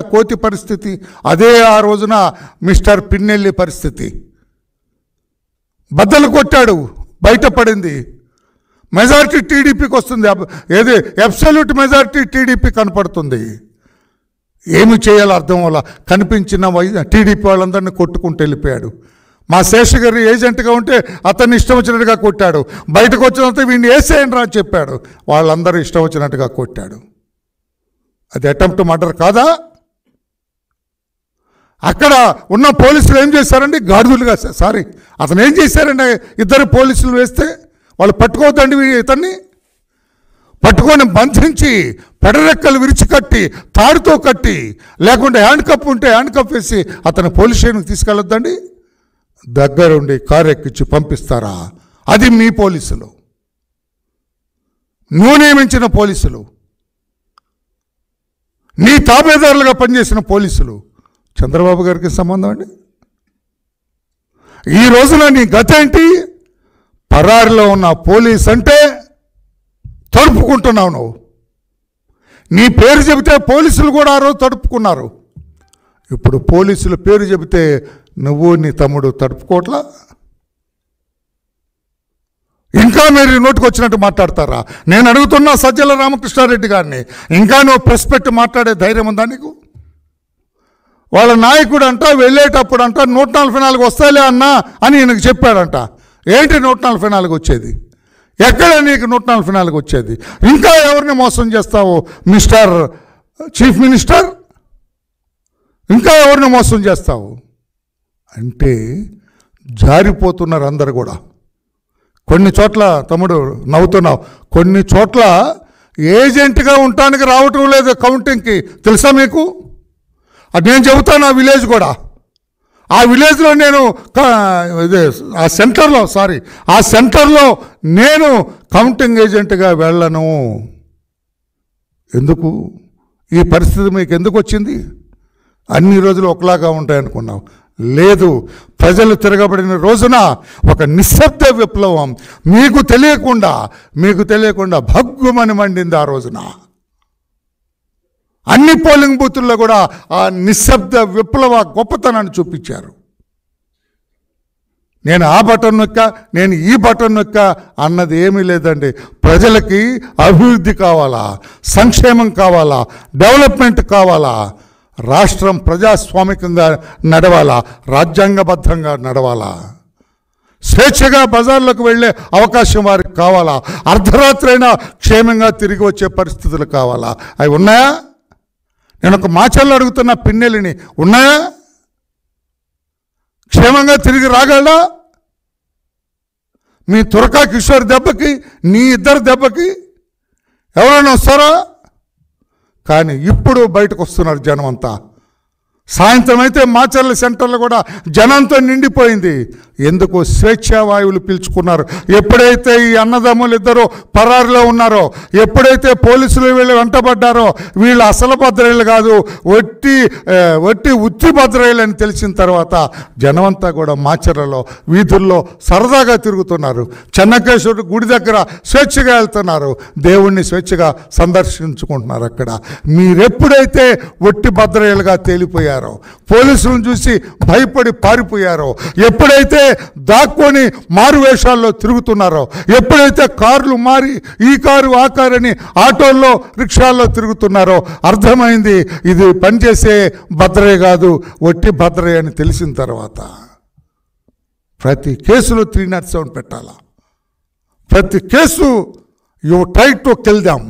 కోతి పరిస్థితి అదే ఆ రోజున మిస్టర్ పిన్నెల్లి పరిస్థితి. బద్దలు కొట్టాడు, బయటపడింది. మెజారిటీ టీడీపీకి వస్తుంది, ఏది అబ్సల్యూట్ మెజారిటీ టీడీపీ కనపడుతుంది. ఏమి చేయాలో అర్థం వల్ల కనిపించిన టీడీపీ వాళ్ళందరినీ కొట్టుకుంటూ వెళ్ళిపోయాడు. మా శేషగిరి ఏజెంట్గా ఉంటే అతన్ని ఇష్టం వచ్చినట్టుగా కొట్టాడు. బయటకు వచ్చినంత వీడిని వేసేయండి రా చెప్పాడు, వాళ్ళందరూ ఇష్టం వచ్చినట్టుగా కొట్టాడు. అది అటెంప్ట్ మర్డర్ కాదా? అక్కడ ఉన్న పోలీసులు ఏం చేశారండి? గాడిదలుగా సారీ అతను ఏం చేశారండి? ఇద్దరు పోలీసులు వేస్తే వాళ్ళు పట్టుకోవద్దండి ఇతన్ని. పట్టుకొని బంధించి పెడరెక్కలు విరిచి కట్టి తాడుతో కట్టి, లేకుంటే హ్యాండ్ కప్ ఉంటే హ్యాండ్ కప్ వేసి అతను పోలీస్ స్టేషన్కి తీసుకెళ్ళొద్దండి. దగ్గరుండి కారు ఎక్కించి పంపిస్తారా? అది మీ పోలీసులు, నువ్వు నియమించిన పోలీసులు, నీ తాబేదారులుగా పనిచేసిన పోలీసులు. చంద్రబాబు గారికి సంబంధం అండి? ఈ రోజున నీ గత ఏంటి? పరారిలో ఉన్న పోలీస్ అంటే తడుపుకుంటున్నావు నువ్వు. నీ పేరు చెబితే పోలీసులు కూడా ఆ రోజు తడుపుకున్నారు. ఇప్పుడు పోలీసుల పేరు చెబితే నువ్వు నీ తమ్ముడు తడుపుకోవట్లా? ఇంకా మీరు నోటికి వచ్చినట్టు మాట్లాడతారా? నేను అడుగుతున్నా సజ్జల రామకృష్ణారెడ్డి గారిని, ఇంకా నువ్వు ప్రెస్ పెట్టి మాట్లాడే ధైర్యం ఉందా నీకు? వాళ్ళ నాయకుడు అంట వెళ్ళేటప్పుడు అంట 144 వస్తాయిలే అన్నా అని ఈయనకు చెప్పాడంట. ఏంటి 144 వచ్చేది? ఎక్కడ నీకు 144 వచ్చేది? ఇంకా ఎవరిని మోసం చేస్తావు మిస్టర్ చీఫ్ మినిస్టర్? ఇంకా ఎవరిని మోసం చేస్తావు అంటే జారిపోతున్నారు అందరు కూడా. కొన్ని చోట్ల తమ్ముడు నవ్వుతున్నావు, కొన్ని చోట్ల ఏజెంట్గా ఉండటానికి రావటం లేదు కౌంటింగ్కి, తెలుసా మీకు? అది నేను చెబుతాను. ఆ విలేజ్ కూడా, ఆ విలేజ్లో నేను ఆ సెంటర్లో నేను కౌంటింగ్ ఏజెంట్గా వెళ్ళను. ఎందుకు? ఈ పరిస్థితి మీకు ఎందుకు వచ్చింది? అన్ని రోజులు ఒకలాగా ఉంటాయనుకున్నావు. లేదు, ప్రజలు తిరగబడిన రోజున ఒక నిశ్శబ్ద విప్లవం మీకు తెలియకుండా భగ్గుమని మండింది. ఆ రోజున అన్ని పోలింగ్ బూతుల్లో కూడా ఆ నిశ్శబ్ద విప్లవ గొప్పతనాన్ని చూపించారు. నేను ఆ బటన్ నొక్కా, నేను ఈ బటన్ నొక్కా అన్నది ఏమీ లేదండి. ప్రజలకి అభివృద్ధి కావాలా, సంక్షేమం కావాలా, డెవలప్మెంట్ కావాలా, రాష్ట్రం ప్రజాస్వామికంగా నడవాలా, రాజ్యాంగబద్ధంగా నడవాలా, స్వేచ్ఛగా బజార్లకు వెళ్ళే అవకాశం వారికి కావాలా, అర్ధరాత్రి అయినా క్షేమంగా తిరిగి వచ్చే పరిస్థితులు కావాలా? అవి ఉన్నాయా? నేను ఒక మాచల్లో అడుగుతున్న పిన్నెల్లిని, ఉన్నాయా? క్షేమంగా తిరిగి రాగలడా? మీ తురకా కిషోర్ దెబ్బకి, నీ ఇద్దరు దెబ్బకి ఎవరైనా వస్తారా? కానీ ఇప్పుడు బయటకు వస్తున్నారు జనం అంతా. సాయంత్రం అయితే మాచర్ల సెంటర్లో కూడా జనంతో నిండిపోయింది. ఎందుకు? స్వేచ్ఛా వాయువులు పీల్చుకున్నారు. ఎప్పుడైతే ఈ అన్నదమ్ములు ఇద్దరు పరారులో ఉన్నారో, ఎప్పుడైతే పోలీసులు వీళ్ళు వెంటబడ్డారో, వీళ్ళు అసలు భద్రయ్యలు కాదు, ఉత్తి భద్రయ్యలు అని తెలిసిన తర్వాత జనమంతా కూడా మాచర్లలో వీధుల్లో సరదాగా తిరుగుతున్నారు. చెన్నకేశ్వరుడు గుడి దగ్గర స్వేచ్ఛగా వెళ్తున్నారు, దేవుణ్ణి స్వేచ్ఛగా సందర్శించుకుంటున్నారు. అక్కడ మీరెప్పుడైతే ఒట్టి భద్రయ్యలుగా తేలిపోయారు, పోలీసులను చూసి భయపడి పారిపోయారో, ఎప్పుడైతే దాక్కొని మారు వేషాల్లో తిరుగుతున్నారో, ఎప్పుడైతే కార్లు మారి ఈ కారు ఆ కారు అని ఆటోల్లో రిక్షాల్లో తిరుగుతున్నారో అర్థమైంది ఇది పనిచేసే భద్రయ్య కాదు, ఒట్టి భద్రయ్య అని తెలిసిన తర్వాత ప్రతి కేసులో 307 పెట్టాలా? ప్రతి case you try to kill them,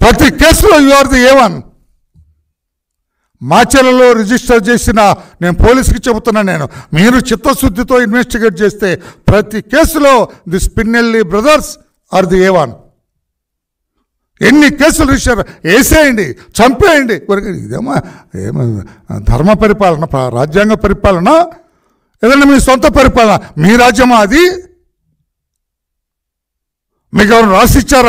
ప్రతి కేసులో యు ఆర్ ది A1. మాచర్లలో రిజిస్టర్ చేసిన, నేను పోలీసుకి చెబుతున్నా, మీరు చిత్తశుద్ధితో ఇన్వెస్టిగేట్ చేస్తే ప్రతి కేసులో this Pinnelli brothers are the A1. ఎన్ని కేసులు రిజిస్టర్ వేసేయండి, చంపేయండి. ఇదేమో ధర్మ పరిపాలన, రాజ్యాంగ పరిపాలన, ఏదైనా మీ సొంత పరిపాలన? మీ రాజ్యమా అది? మీకు ఎవరు రాసిచ్చారా?